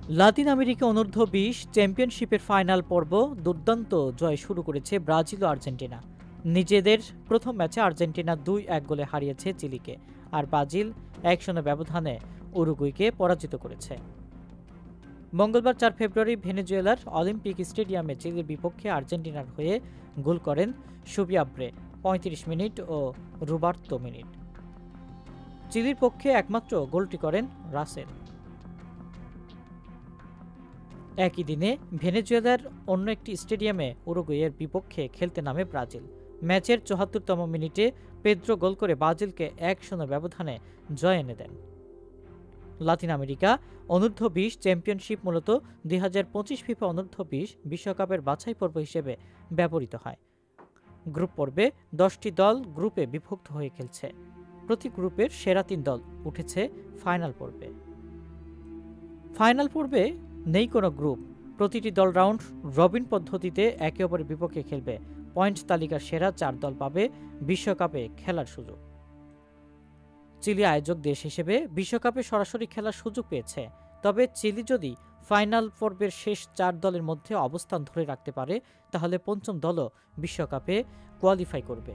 Latin America অনূর্ধ্ব-20 চ্যাম্পিয়নশিপের final পর্ব দুর্দান্ত জয় শুরু করেছে ব্রাজিল ও আর্জেন্টিনা। নিজেদের প্রথম ম্যাচে আর্জেন্টিনা 2-1 গোলে হারিয়েছে চিলিকে, আর ব্রাজিল 1-0 ব্যবধানে উরুগুইকে পরাজিত করেছে। মঙ্গলবার 4 ফেব্রুয়ারি ভেনেজুয়েলার অলিম্পিক স্টেডিয়ামে চিলির বিপক্ষে আর্জেন্টিনার হয়ে গোল করেন সুবিয়াব্রে 35 মিনিট ও রুবার্তো মিনিট। চিলির পক্ষে একমাত্র গোলটি করেন রাসেল। একই দিনে ভেনেজুয়েলার অন্য একটি স্টেডিয়ামে উরুগুয়ের বিপক্ষে খেলতে নামে ব্রাজিল। ম্যাচের ৭৪তম মিনিটে পেদ্রো গোল করে ব্রাজিলকে 1-0 ব্যবধানে জয় এনে দেন। লাতিন আমেরিকা অনূর্ধ্ব-20 চ্যাম্পিয়নশিপ মূলত 2025 ফিফা অনূর্ধ্ব-20 বিশ্বকাপের বাছাই পর্ব হিসেবে ব্যবহৃত হয়। গ্রুপ পর্বে 10টি দল গ্রুপে বিভক্ত হয়ে খেলছে। প্রতি গ্রুপের সেরা 3 দল উঠেছে ফাইনাল পর্বে। ফাইনাল পর্বে নেই কোনো গ্রুপ। প্রতিটি দল রাউন্ড রবিন পদ্ধতিতে একে অপরের বিপক্ষে খেলবে। পয়েন্ট তালিকার সেরা 4 দল পাবে বিশ্বকাপে খেলার সুযোগ। চিলি আয়োজক দেশ হিসেবে বিশ্বকাপে সরাসরি খেলার সুযোগ পেয়েছে। তবে চিলি যদি ফাইনাল পর্বের শেষ 4 দলের মধ্যে অবস্থান ধরে রাখতে পারে, তাহলে পঞ্চম দলও বিশ্বকাপে কোয়ালিফাই করবে।